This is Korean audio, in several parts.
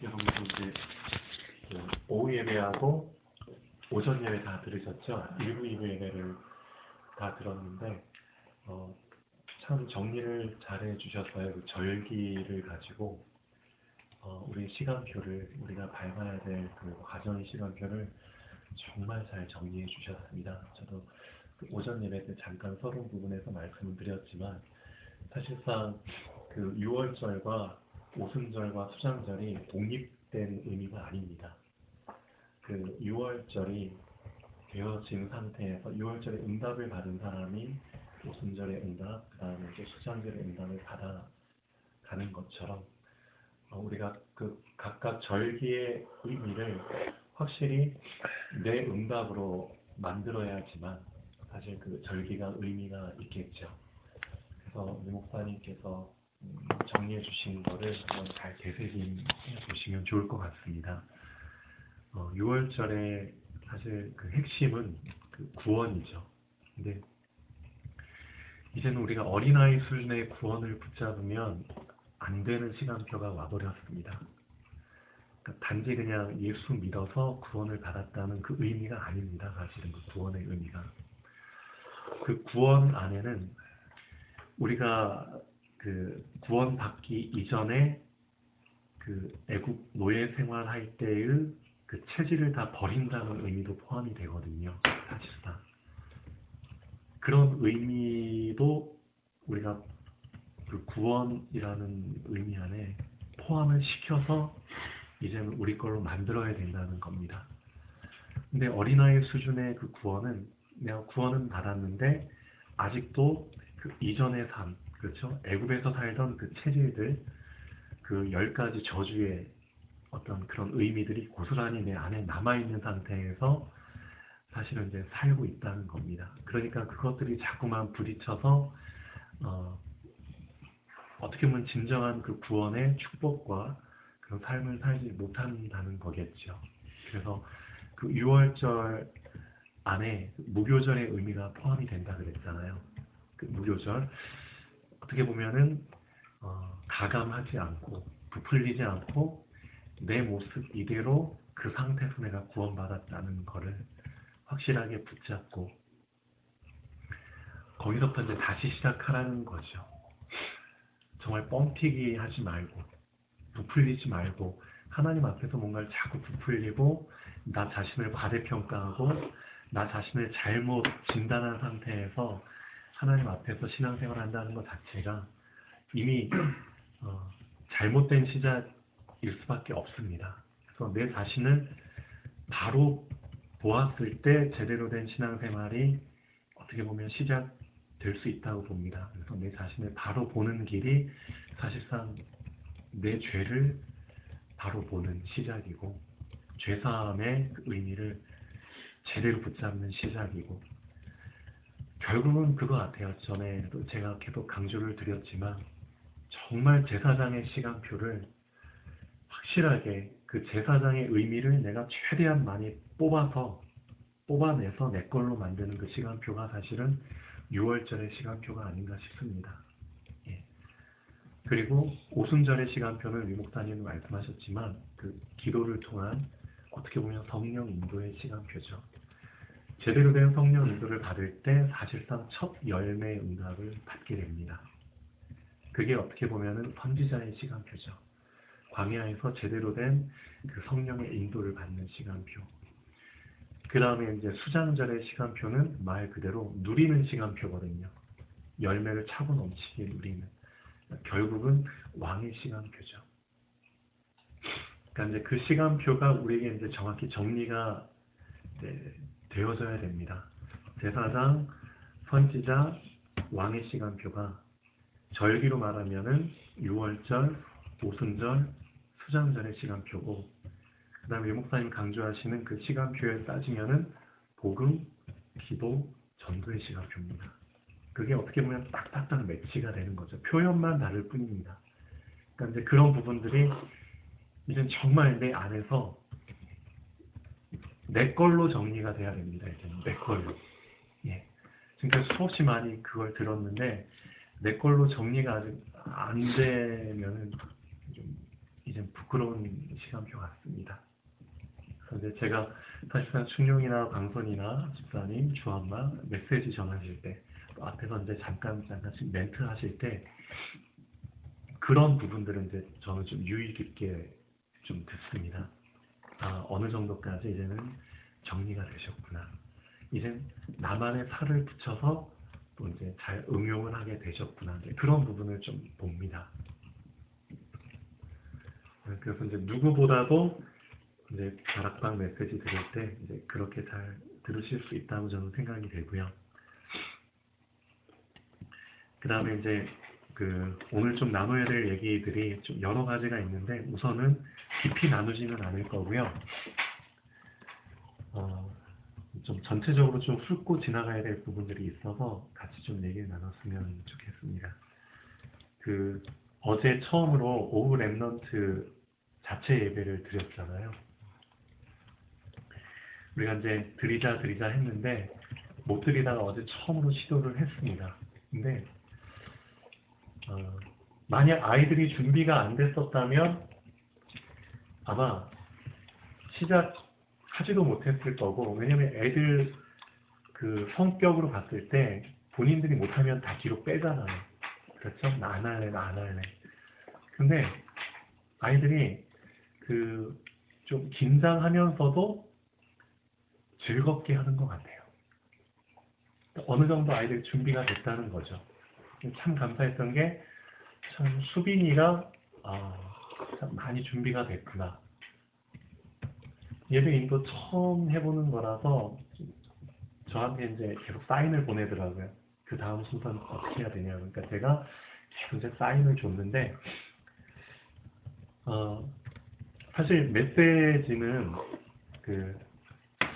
여러분들 이제 오후 예배하고 오전 예배 다 들으셨죠? 1부, 2부 예배를 다 들었는데 참 정리를 잘 해주셨어요. 그 절기를 가지고 우리 시간표를 우리가 밟아야 될 그 과정의 시간표를 정말 잘 정리해 주셨습니다. 저도 그 오전 예배 때 잠깐 서론 부분에서 말씀을 드렸지만 사실상 그 6월절과 오순절과 수장절이 독립된 의미가 아닙니다. 그 6월절이 되어진 상태에서 6월절에 응답을 받은 사람이 오순절의 응답, 그 다음에 이제 수장절의 응답을 받아가는 것처럼 우리가 그 각각 절기의 의미를 확실히 내 응답으로 만들어야지만 사실 그 절기가 의미가 있겠죠. 그래서 우리 목사님께서 정리해 주신 거를 한번 잘 되새김해 보시면 좋을 것 같습니다. 6월절의 사실 그 핵심은 그 구원이죠. 근데 이제는 우리가 어린아이 수준의 구원을 붙잡으면 안 되는 시간표가 와버렸습니다. 그러니까 단지 그냥 예수 믿어서 구원을 받았다는 그 의미가 아닙니다. 사실은 그 구원의 의미가. 그 구원 안에는 우리가 그 구원받기 이전에 그 애국 노예 생활할 때의 그 체질을 다 버린다는 의미도 포함이 되거든요. 사실상. 그런 의미도 우리가 그 구원이라는 의미 안에 포함을 시켜서 이제는 우리 걸로 만들어야 된다는 겁니다. 근데 어린아이 수준의 그 구원은 내가 구원은 받았는데 아직도 그 이전의 삶, 그렇죠? 애굽에서 살던 그 체질들, 그 10가지 저주의 어떤 그런 의미들이 고스란히 내 안에 남아있는 상태에서 사실은 이제 살고 있다는 겁니다. 그러니까 그것들이 자꾸만 부딪혀서 어떻게 보면 진정한 그 구원의 축복과 그런 삶을 살지 못한다는 거겠죠. 그래서 그 6월절 안에 무교절의 의미가 포함이 된다 그랬잖아요. 그 무교절 어떻게 보면은 가감하지 않고 부풀리지 않고 내 모습 이대로 그 상태에서 내가 구원받았다는 거를 확실하게 붙잡고 거기서부터 이제 다시 시작하라는 거죠. 정말 뻥튀기 하지 말고 부풀리지 말고 하나님 앞에서 뭔가를 자꾸 부풀리고 나 자신을 과대평가하고 나 자신을 잘못 진단한 상태에서 하나님 앞에서 신앙생활을 한다는 것 자체가 이미 잘못된 시작일 수밖에 없습니다. 그래서 내 자신을 바로 보았을 때 제대로 된 신앙생활이 어떻게 보면 시작될 수 있다고 봅니다. 그래서 내 자신을 바로 보는 길이 사실상 내 죄를 바로 보는 시작이고 죄사함의 그 의미를 제대로 붙잡는 시작이고 결국은 그거 같아요. 전에도 제가 계속 강조를 드렸지만 정말 제사장의 시간표를 확실하게 그 제사장의 의미를 내가 최대한 많이 뽑아내서 내 걸로 만드는 그 시간표가 사실은 6월절의 시간표가 아닌가 싶습니다. 예. 그리고 오순절의 시간표는 우리 목사님도 말씀하셨지만 그 기도를 통한 어떻게 보면 성령 인도의 시간표죠. 제대로 된 성령 인도를 받을 때 사실상 첫 열매의 응답을 받게 됩니다. 그게 어떻게 보면은 선지자의 시간표죠. 광야에서 제대로 된 그 성령의 인도를 받는 시간표. 그 다음에 이제 수장절의 시간표는 말 그대로 누리는 시간표거든요. 열매를 차고 넘치게 누리는. 결국은 왕의 시간표죠. 그러니까 이제 그 시간표가 우리에게 이제 정확히 정리가 되어져야 됩니다. 제사장, 선지자, 왕의 시간표가 절기로 말하면은 6월절, 오순절, 수장절의 시간표고 그 다음에 목사님 강조하시는 그 시간표에 따지면은 복음, 기도, 전도의 시간표입니다. 그게 어떻게 보면 딱딱딱 매치가 되는 거죠. 표현만 다를 뿐입니다. 그러니까 이제 그런 부분들이 이제 정말 내 안에서 내 걸로 정리가 돼야 됩니다. 이제는 내 걸로. 예. 지금까지 수없이 많이 그걸 들었는데 내 걸로 정리가 아직 안 되면은 좀 이제 부끄러운 시간표 같습니다. 그래서 이제 제가 사실상 충룡이나 광선이나 집사님, 주엄마 메시지 전하실 때 또 앞에서 이제 잠깐씩 멘트 하실 때 그런 부분들은 이제 저는 좀 유의 깊게 좀 듣습니다. 아, 어느 정도까지 이제는 정리가 되셨구나. 이젠 나만의 살을 붙여서 또 이제 잘 응용을 하게 되셨구나. 이제 그런 부분을 좀 봅니다. 그래서 이제 누구보다도 이제 다락방 메시지 들을 때 이제 그렇게 잘 들으실 수 있다고 저는 생각이 되고요. 그 다음에 이제 오늘 좀 나눠야 될 얘기들이 좀 여러 가지가 있는데 우선은 깊이 나누지는 않을 거고요. 좀 전체적으로 좀 훑고 지나가야 될 부분들이 있어서 같이 좀 얘기를 나눴으면 좋겠습니다. 어제 처음으로 오후 랩넌트 자체 예배를 드렸잖아요. 우리가 이제 드리자 했는데 못 드리다가 어제 처음으로 시도를 했습니다. 근데 만약 아이들이 준비가 안 됐었다면 아마 시작하지도 못했을 거고, 왜냐면 애들 성격으로 봤을 때 본인들이 못하면 다 뒤로 빼잖아요. 그렇죠? 나 안 할래. 근데 아이들이 좀 긴장하면서도 즐겁게 하는 것 같아요. 어느 정도 아이들이 준비가 됐다는 거죠. 참 감사했던 게 참 수빈이가 참 많이 준비가 됐구나. 예배 인도 처음 해보는 거라서 저한테 이제 계속 사인을 보내더라고요. 그 다음 순서는 어떻게 해야 되냐. 그러니까 제가 계속 이제 사인을 줬는데 사실 메시지는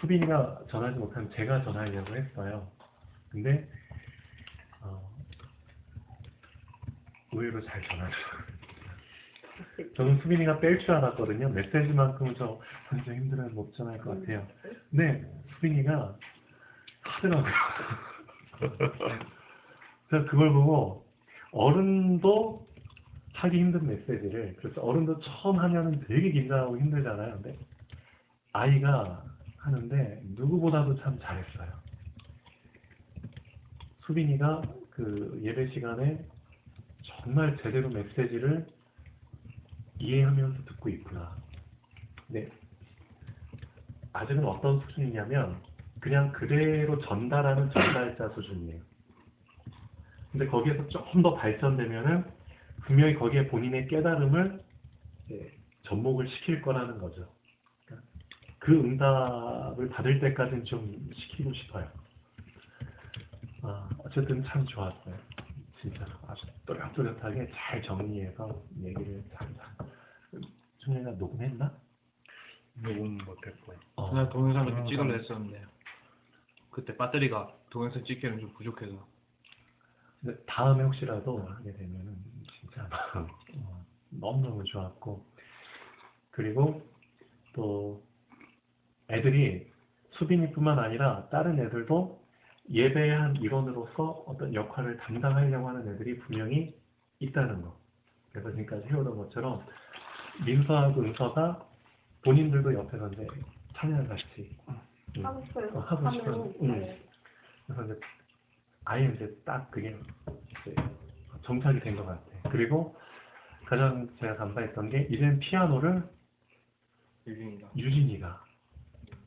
수빈이가 전하지 못하면 제가 전하려고 했어요. 근데 의외로 잘 전하더라고요. 저는 수빈이가 뺄 줄 알았거든요. 메시지만큼은 저 진짜 힘들어요. 못 전할 것 같아요. 근데 수빈이가 하더라고요. 그래서 그걸 보고 어른도 하기 힘든 메시지를, 그래서 어른도 처음 하면은 되게 긴장하고 힘들잖아요. 근데 아이가 하는데 누구보다도 참 잘했어요. 수빈이가 예배 시간에 정말 제대로 메시지를 이해하면서 듣고 있구나. 근데 아직은 어떤 수준이냐면 그냥 그대로 전달하는 전달자 수준이에요. 근데 거기에서 조금 더 발전되면은 분명히 거기에 본인의 깨달음을 접목을 시킬 거라는 거죠. 그러니까 그 응답을 받을 때까지는 좀 시키고 싶어요. 어쨌든 참 좋았어요. 진짜 아주 또렷또렷하게 잘 정리해서 얘기를 잘. 준영이가 녹음했나? 녹음 못했고요. 나 동영상을 찍으려 했었는데 그때 배터리가 동영상 찍기에는 좀 부족해서. 근데 다음에 혹시라도 하게 되면은 진짜 너무너무 좋았고, 그리고 또 애들이 수빈이뿐만 아니라 다른 애들도 예배의 한 일원으로서 어떤 역할을 담당하려고 하는 애들이 분명히 있다는 거. 그래서 지금까지 해오던 것처럼 민서하고 은서가 본인들도 옆에서 이제 찬양을 같이 하고 싶어요. 하고 싶어요. 그래서 이제 아예 이제 딱 그게 이제 정착이 된 것 같아. 그리고 가장 제가 감사했던 게 이젠 피아노를 유진이가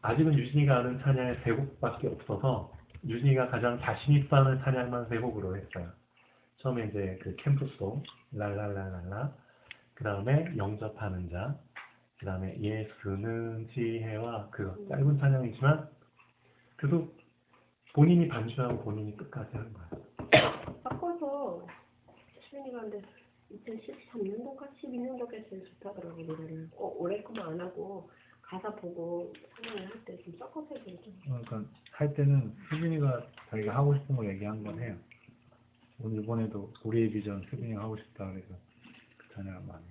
아직은 유진이가 아는 찬양의 3곡밖에 없어서 유진이가 가장 자신 있어 하는 찬양만 3곡으로 했어요. 처음에 이제 캠프송 랄랄랄랄라, 그 다음에 영접하는 자, 그 다음에 예수는 지혜와 짧은 찬양이지만 그래도 본인이 반주하고 본인이 끝까지 하는 거야. 바꿔서 수빈이가 근데 2013년도인가 12년도가 제일 좋다더라고. 노래를 올해 거만 안 하고 가사 보고 찬양을 할 때 좀 섞어서 해야 되죠. 그러니까 할 때는 수빈이가 자기가 하고 싶은 거 얘기한 건 해요. 오늘 이번에도 우리의 비전 수빈이가 하고 싶다 그래서 그 찬양을 많이.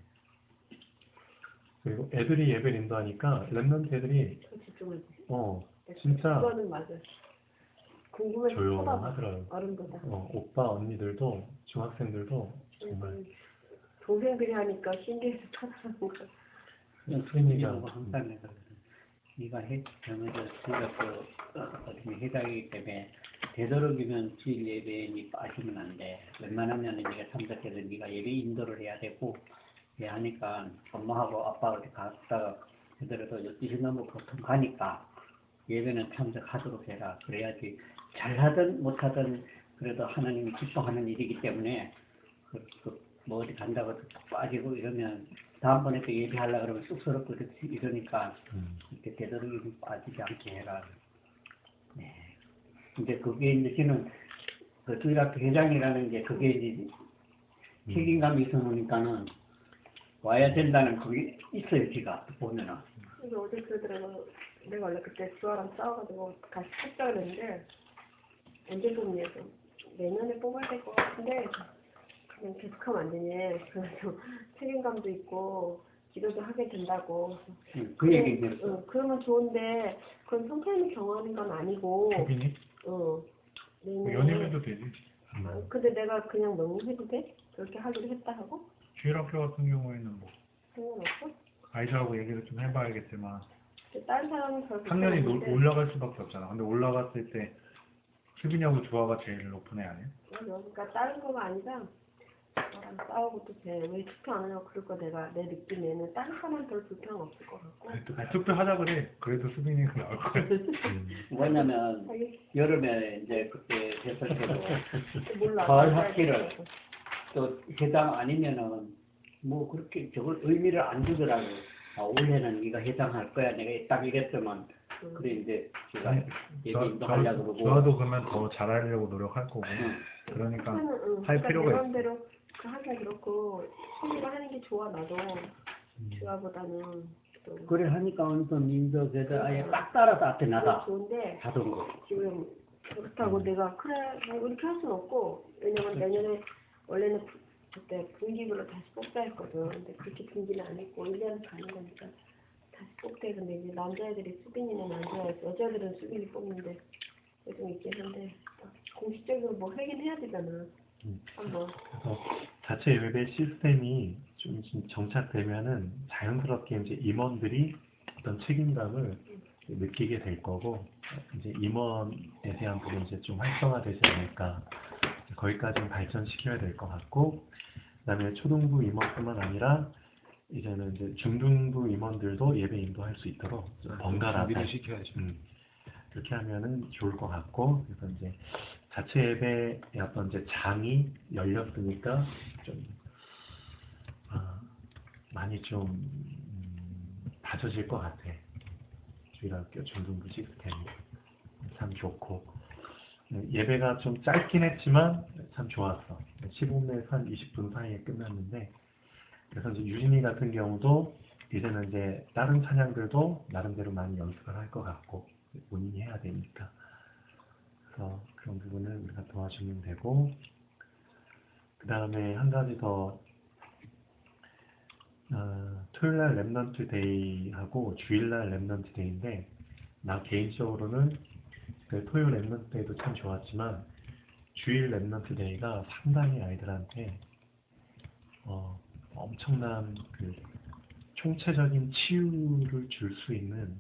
그리고 애들이 예배를 인도하니까 랩런트 애들이 더 집중해보세요. 진짜 그거는 맞아. 궁금해서 조용하더라고요. 어른보다. 오빠 언니들도 중학생들도 정말 동생들이 하니까 신기해서 찾아가는 거야. 수빈이가 항상 내가 네가 어떻게 회장이기 때문에 되도록이면 주일 예배에 빠지면 안 돼. 웬만하면 네가 참석해서 네가 예배 인도를 해야 되고 하니까 엄마하고 아빠 어디 갔다가 그대로도 12시 넘어 보통 가니까 예배는 참석하도록 해라. 그래야지 잘하든 못하든 그래도 하나님이 기뻐하는 일이기 때문에 뭐 어디 간다고 툭 빠지고 이러면 다음번에 또 예배하려고 그러면 쑥스럽고 이러니까 이렇게 되도록이면 빠지지 않게 해라. 네. 근데 그게 이제 저는 그 주일학교 회장이라는 게 그게 이제 책임감이 있어 놓으니까는 와야 된다는 그게 있어요, 지가 보면은. 그래서 어제 그러더라고. 내가 원래 그때 주아랑 싸워가지고 다시 뽑자 그랬는데 언제 뽑냐고. 내년에 뽑아야 될 것 같은데 그냥 계속하면 안 되니. 그래서 책임감도 있고 기도도 하게 된다고. 그 얘기 했어. 그러면 좋은데 그건 선생님이 경험하는 건 아니고. 수빈이? 내년에. 연임해도 되지. 근데 내가 그냥 명령해도 돼? 그렇게 하기로 했다 하고? 주일학교 같은 경우에는 뭐 상관없어? 아이들하고 얘기를 좀 해봐야겠지만 다른 사람은 별 학년이 불편한데. 올라갈 수밖에 없잖아. 근데 올라갔을 때 수빈이하고 주아가 제일 높은 애 아니야? 맞아. 그러니까 다른 거가 아니라 나랑 싸우고도 돼. 왜 투표 안 하냐고 그럴 거 내가 내 느낌에는 다른 사람은 별 불편 없을 것 같고. 아니, 투표하자 그래. 그래도 수빈이가 나올 거야. 뭐냐면 자기 여름에 이제 그때 됐을 때도 몰라. 가을 학기를 또 해당 아니면은 뭐 그렇게 저걸 의미를 안 주더라고. 올해는 네가 해당할 거야. 내가 딱 이랬더만 그래 이제 제가 얘기도 하려고 그러고. 주아도 그러면 더 잘하려고 노력할 거고. 그러니까 할 필요가 있어. 대로 그 하기가 그렇고 수미가 하는 게 좋아 나도. 주아보다는 또. 그래 하니까 어느덧 민족에서 아예 딱 따라서 앞에 나가. 좋은데 자동으로. 지금 그렇다고 내가 그래 뭐 이렇게 할 수는 없고 왜냐면 내년에 원래는 그때 분기별로 다시 뽑자 했거든. 근데 그렇게 분기는 안 했고 1년 가는 거니까 다시 뽑대. 근데 이제 남자애들이 수빈이는 여자애들은 수빈이 뽑는데 좀 있긴 한데 공식적으로 뭐 하긴 해야 되잖아. 한번. 그래서 자체 예배 시스템이 좀 정착되면은 자연스럽게 이제 임원들이 어떤 책임감을 느끼게 될 거고 이제 임원에 대한 부분이 이제 좀 활성화되지 않을까. 거기까지는 발전시켜야 될 것 같고, 그다음에 초등부 임원뿐만 아니라 이제는 이제 중등부 임원들도 예배 인도할 수 있도록 좀 번갈아서 준비를 시켜야죠. 그렇게 하면은 좋을 것 같고, 그래서 이제 자체 예배의 어떤 이제 장이 열렸으니까 좀 많이 좀 다져질 것 같아. 주일학교 중등부 시스템이 참 좋고. 예배가 좀 짧긴 했지만 참 좋았어. 15분에서 한 20분 사이에 끝났는데, 그래서 이제 유진이 같은 경우도 이제는 이제 다른 찬양들도 나름대로 많이 연습을 할 것 같고 본인이 해야 되니까. 그래서 그런 부분을 우리가 도와주면 되고, 그 다음에 한 가지 더 토요일날 랩넌트 데이하고 주일날 랩넌트 데이인데, 나 개인적으로는 그 토요일 랩넌트 데이도 참 좋았지만 주일 랩넌트 데이가 상당히 아이들한테 엄청난 그 총체적인 치유를 줄 수 있는